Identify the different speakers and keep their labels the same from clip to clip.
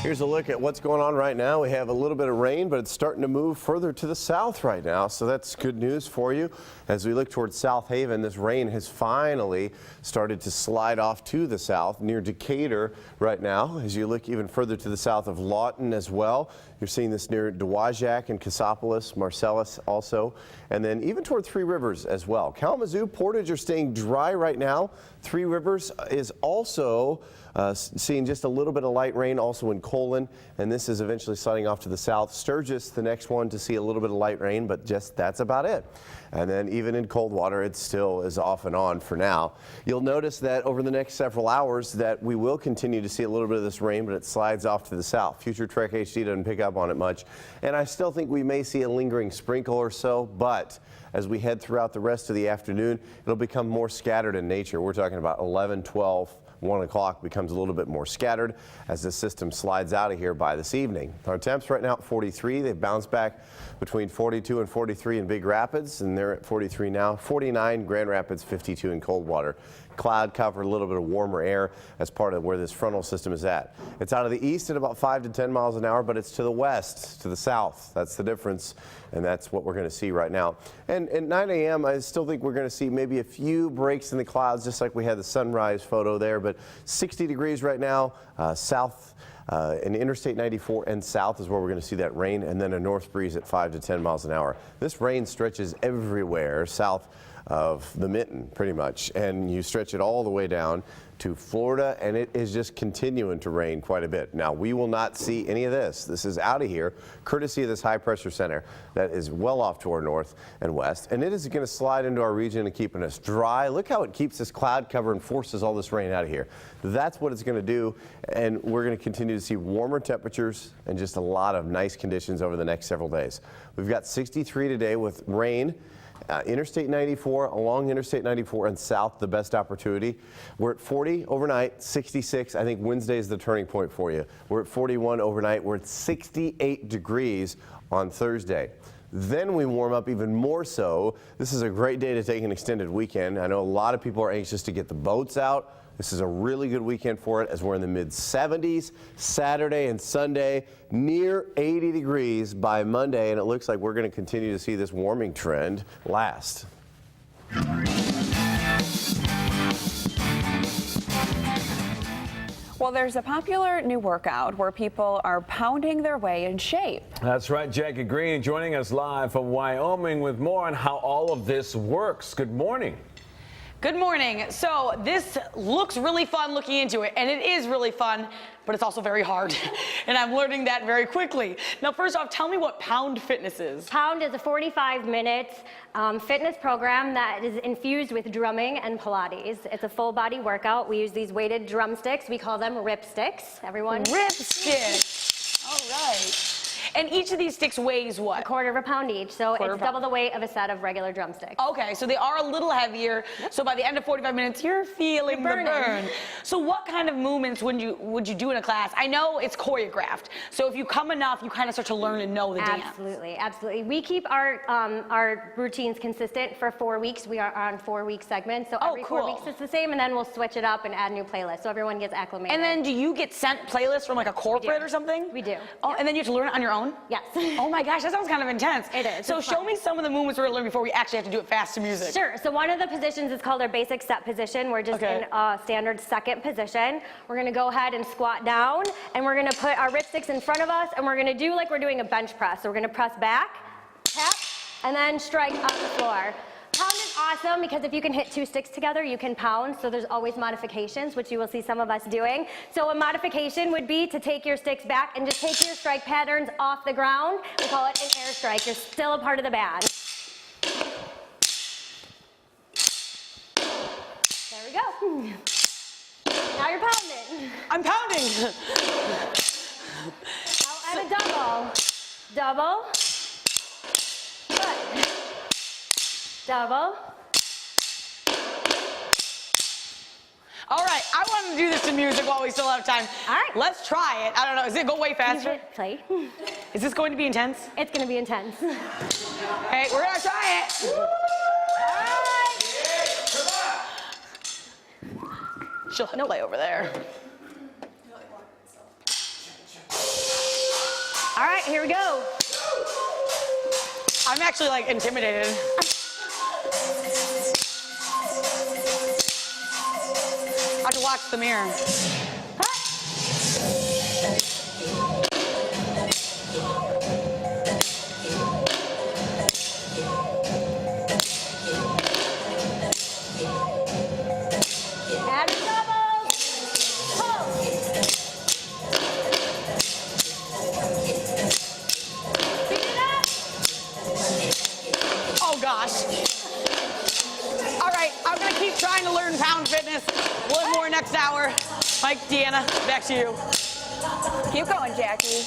Speaker 1: Here's a look at what's going on right now. We have a little bit of rain, but it's starting to move further to the south right now, so that's good news for you. As we look towards South Haven, this rain has finally started to slide off to the south near Decatur right now. As you look even further to the south of Lawton as well, you're seeing this near Dowagiac and Cassopolis, Marcellus also, and then even toward Three Rivers as well. Kalamazoo, Portage are staying dry right now. Three Rivers is also seeing just a little bit of light rain also in Colon, and this is eventually sliding off to the south. Sturgis, the next one to see a little bit of light rain, but just that's about it. And then even in Coldwater, it still is off and on for now. You'll notice that over the next several hours that we will continue to see a little bit of this rain, but it slides off to the south. Future Trek HD doesn't pick up on it much, and I still think we may see a lingering sprinkle or so, but as we head throughout the rest of the afternoon, it'll become more scattered in nature. We're talking about 11, 12, 1 o'clock becomes a little bit more scattered as the system slides out of here by this evening. Our temps right now at 43. They've bounced back between 42 and 43 in Big Rapids, and they're at 43 now. 49 Grand Rapids, 52 in Coldwater. Cloud cover, a little bit of warmer air as part of where this frontal system is at. It's out of the east at about 5 to 10 miles an hour, but it's to the west, to the south. That's the difference, and that's what we're going to see right now. And at 9 a.m., I still think we're going to see maybe a few breaks in the clouds, just like we had the sunrise photo there, but 60 degrees right now, south. And Interstate 94 and south is where we're going to see that rain, and then a north breeze at 5 to 10 miles an hour. This rain stretches everywhere south of the Mitten, pretty much, and you stretch it all the way down to Florida, and it is just continuing to rain quite a bit. Now, we will not see any of this. This is out of here, courtesy of this high pressure center that is well off to our north and west, and it is going to slide into our region and keeping us dry. Look how it keeps this cloud cover and forces all this rain out of here. That's what it's going to do, and we're going to continue to see warmer temperatures and just a lot of nice conditions over the next several days. We've got 63 today with rain. Interstate 94, along Interstate 94 and south, the best opportunity. We're at 40 overnight, 66. I think Wednesday is the turning point for you. We're at 41 overnight. We're at 68 degrees on Thursday. Then we warm up even more so. This is a great day to take an extended weekend. I know a lot of people are anxious to get the boats out. This is a really good weekend for it as we're in the mid-70s Saturday and Sunday, near 80 degrees by Monday, and it looks like we're going to continue to see this warming trend last.
Speaker 2: Well, there's a popular new workout where people are pounding their way in shape.
Speaker 3: That's right. Jackie Green joining us live from Wyoming with more on how all of this works. Good morning.
Speaker 4: Good morning. So this looks really fun looking into it, and it is really fun, but it's also very hard. And I'm learning that very quickly. Now, first off, tell me what Pound Fitness is.
Speaker 5: Pound is a 45-minute fitness program that is infused with drumming and Pilates. It's a full body workout. We use these weighted drumsticks. We call them rip sticks. Everyone?
Speaker 4: Rip sticks. All right. And each of these sticks weighs what?
Speaker 5: 1/4 pound each, so it's double the weight of a set of regular drumsticks.
Speaker 4: Okay, so they are a little heavier. Yep. So by the end of 45 minutes, you're feeling the burn. So what kind of movements would you do in a class? I know it's choreographed, so if you come enough, you kind of start to learn and know the dance.
Speaker 5: Absolutely, absolutely. We keep our routines consistent for 4 weeks. We are on 4-week segments, so every 4 weeks it's the same, and then we'll switch it up and add new playlists, so everyone gets acclimated.
Speaker 4: And then do you get sent playlists from like a corporate or something?
Speaker 5: We do.
Speaker 4: Oh, and then you have to learn it on your own?
Speaker 5: Yes.
Speaker 4: Oh my gosh, that sounds kind of intense.
Speaker 5: It is.
Speaker 4: So show me some of the movements we're going to learn before we actually have to do it fast to music.
Speaker 5: Sure. So one of the positions is called our basic step position. We're just in a standard second position. We're going to go ahead and squat down, and we're going to put our ripsticks in front of us, and we're going to do like we're doing a bench press. So we're going to press back, tap, and then strike up the floor. Pound is awesome because if you can hit 2 sticks together, you can pound. So there's always modifications, which you will see some of us doing. So a modification would be to take your sticks back and just take your strike patterns off the ground. We call it an air strike. You're still a part of the band. There we go. Now you're pounding.
Speaker 4: I'm pounding.
Speaker 5: Now add a double. Double. Good. Double.
Speaker 4: All right, I want to do this to music while we still have time.
Speaker 5: All right.
Speaker 4: Let's try it. I don't know, is it go way faster?
Speaker 5: Play.
Speaker 4: Is this going to be intense?
Speaker 5: It's going to be intense.
Speaker 4: Hey, we're going to try it. All right. She'll play over there. All right, here we go. I'm actually like intimidated. I have to watch the mirror.
Speaker 5: Add doubles. Pull. Speed it up.
Speaker 4: Oh gosh. All right, I'm gonna keep trying to learn pound fitness. One more next hour. Mike, Deanna, back to you.
Speaker 2: Keep going, Jackie.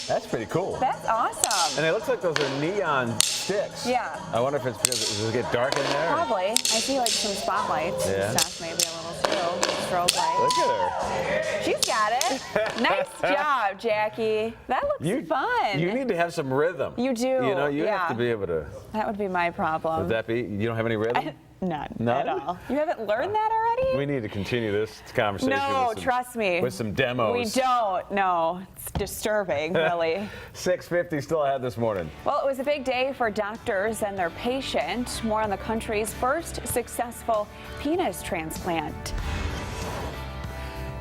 Speaker 3: That's pretty cool.
Speaker 2: That's awesome.
Speaker 3: And it looks like those are neon sticks.
Speaker 2: Yeah.
Speaker 3: I wonder if it's because does it get dark in there?
Speaker 2: Probably. I see like some spotlights
Speaker 3: Yeah.
Speaker 2: and stuff, maybe a little too. Strobe light.
Speaker 3: Look at her.
Speaker 2: She's got it. Nice job, Jackie. That looks fun.
Speaker 3: You need to have some rhythm.
Speaker 2: You do,
Speaker 3: You know, you have
Speaker 2: yeah.
Speaker 3: to be able to.
Speaker 2: That would be my problem.
Speaker 3: Would that be? You don't have any rhythm?
Speaker 2: None
Speaker 3: None?
Speaker 2: at all. You haven't learned that already?
Speaker 3: We need to continue this conversation.
Speaker 2: No,
Speaker 3: with some,
Speaker 2: trust me.
Speaker 3: With some demos.
Speaker 2: We don't. No, it's disturbing, really.
Speaker 3: 6:50 still ahead this morning.
Speaker 2: Well, it was a big day for doctors and their patient. More on the country's first successful penis transplant.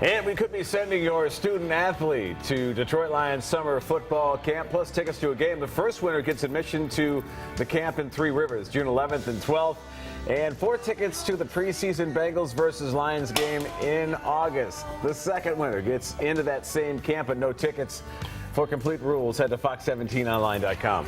Speaker 3: And we could be sending your student athlete to Detroit Lions summer football camp, plus tickets to a game. The first winner gets admission to the camp in Three Rivers, June 11th and 12th. And 4 tickets to the preseason Bengals versus Lions game in August. The second winner gets into that same camp, but no tickets. For complete rules, head to fox17online.com.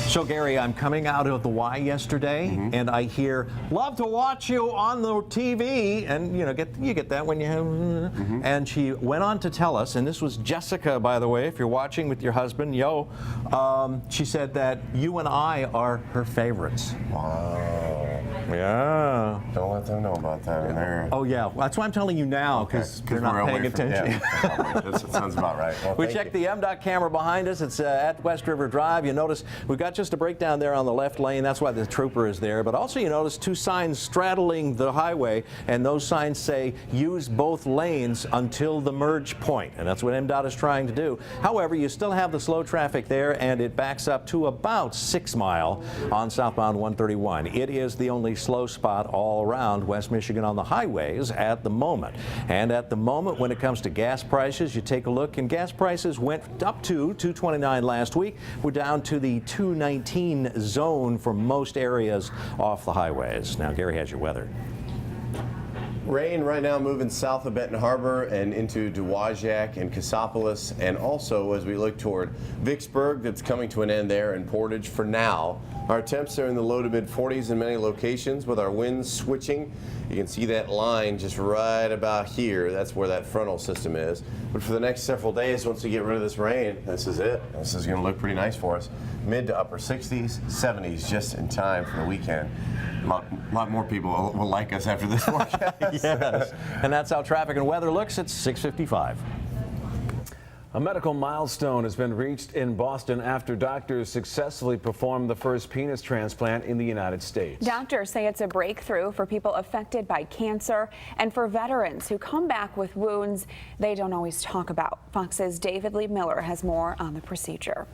Speaker 6: So, Gary, I'm coming out of the Y yesterday, and I hear, love to watch you on the TV, and you get that when you have, and she went on to tell us, and this was Jessica, by the way, if you're watching with your husband, she said that you and I are her favorites.
Speaker 1: Wow.
Speaker 6: Yeah.
Speaker 1: Don't let them know about that in there.
Speaker 6: Oh, yeah. Well, that's why I'm telling you now, because they're not paying attention.
Speaker 1: That sounds about right. Well,
Speaker 6: We
Speaker 1: thank
Speaker 6: checked
Speaker 1: you.
Speaker 6: the MDOT camera behind us. It's at West River Drive. You notice we've got just a breakdown there on the left lane. That's why the trooper is there. But also you notice two signs straddling the highway, and those signs say use both lanes until the merge point. And that's what MDOT is trying to do. However, you still have the slow traffic there, and it backs up to about 6 Mile on southbound 131. It is the only slow spot all around West Michigan on the highways at the moment. And at the moment, when it comes to gas prices, you take a look, and gas prices went up to $2.29 last week. We're down to the $2.19 zone for most areas off the highways. Now, Gary has your weather.
Speaker 1: Rain right now moving south of Benton Harbor and into Dowagiac and Cassopolis, and also as we look toward Vicksburg, that's coming to an end there, and Portage for now. Our temps are in the low to mid 40s in many locations with our winds switching. You can see that line just right about here. That's where that frontal system is. But for the next several days, once we get rid of this rain, this is it. This is going to look pretty nice for us. Mid to upper 60s, 70s just in time for the weekend. A lot more people will like us after this forecast.
Speaker 6: Yes. And that's how traffic and weather looks at 6:55.
Speaker 3: A medical milestone has been reached in Boston after doctors successfully performed the first penis transplant in the United States.
Speaker 2: Doctors say it's a breakthrough for people affected by cancer and for veterans who come back with wounds they don't always talk about. Fox's David Lee Miller has more on the procedure.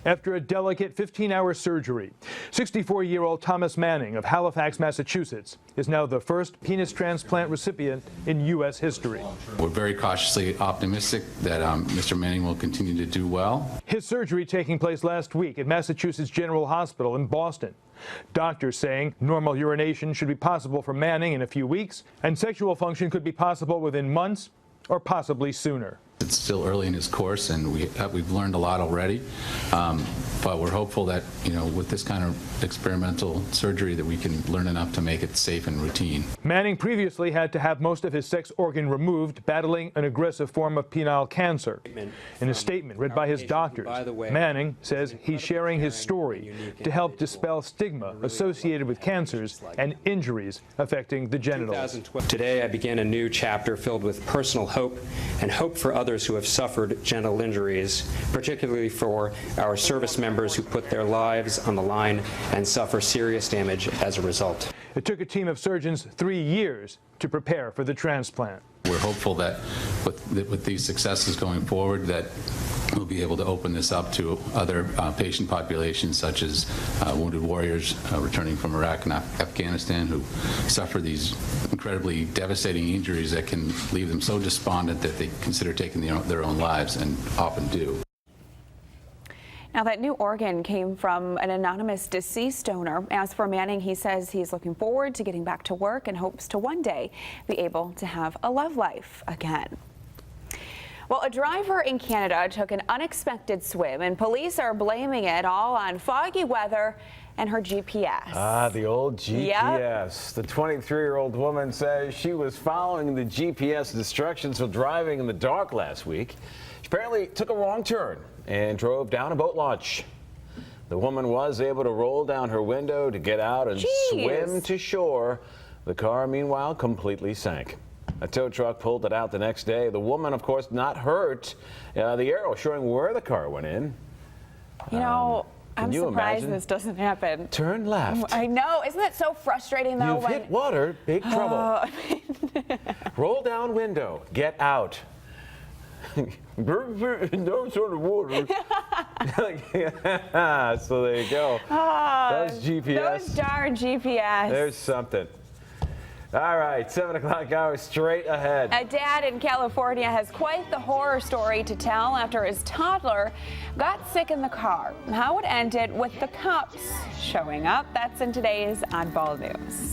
Speaker 7: After a delicate 15-hour surgery, 64-year-old Thomas Manning of Halifax, Massachusetts, is now the first penis transplant recipient in U.S. history.
Speaker 8: We're very cautiously optimistic that Mr. Manning will continue to do well.
Speaker 7: His surgery taking place last week at Massachusetts General Hospital in Boston. Doctors saying normal urination should be possible for Manning in a few weeks, and sexual function could be possible within months or possibly sooner.
Speaker 8: It's still early in his course, and we've learned a lot already. But we're hopeful that, with this kind of experimental surgery, that we can learn enough to make it safe and routine.
Speaker 7: Manning previously had to have most of his sex organ removed, battling an aggressive form of penile cancer. In a statement read by his doctors, Manning says he's sharing his story to help dispel stigma associated with cancers and injuries affecting the genitals.
Speaker 9: Today, I began a new chapter filled with personal hope and hope for others who have suffered genital injuries, particularly for our service members who put their lives on the line and suffer serious damage as a result.
Speaker 7: It took a team of surgeons 3 years to prepare for the transplant.
Speaker 8: We're hopeful that with these successes going forward, that we'll be able to open this up to other patient populations, such as wounded warriors returning from Iraq and Afghanistan who suffer these incredibly devastating injuries that can leave them so despondent that they consider taking their own lives, and often do.
Speaker 2: Now, that new organ came from an anonymous deceased donor. As for Manning, he says he's looking forward to getting back to work and hopes to one day be able to have a love life again. Well, a driver in Canada took an unexpected swim, and police are blaming it all on foggy weather and her GPS.
Speaker 3: Ah, the old GPS.
Speaker 2: Yep.
Speaker 3: The 23-year-old woman says she was following the GPS instructions while driving in the dark last week. She apparently took a wrong turn and drove down a boat launch. The woman was able to roll down her window to get out and swim to shore. The car, meanwhile, completely sank. A tow truck pulled it out the next day. The woman, of course, not hurt. The arrow showing where the car went in.
Speaker 2: You know, I'm
Speaker 3: you
Speaker 2: surprised
Speaker 3: imagine?
Speaker 2: this doesn't happen.
Speaker 3: Turn left.
Speaker 2: I know. Isn't it so frustrating, though?
Speaker 3: You've hit water, big trouble. Roll down window, get out. No sort of water. So there you go. Those GPS.
Speaker 2: Those darn GPS.
Speaker 3: There's something. All right, 7 o'clock hour straight ahead.
Speaker 2: A dad in California has quite the horror story to tell after his toddler got sick in the car. How it ended with the cops showing up. That's in today's Oddball News.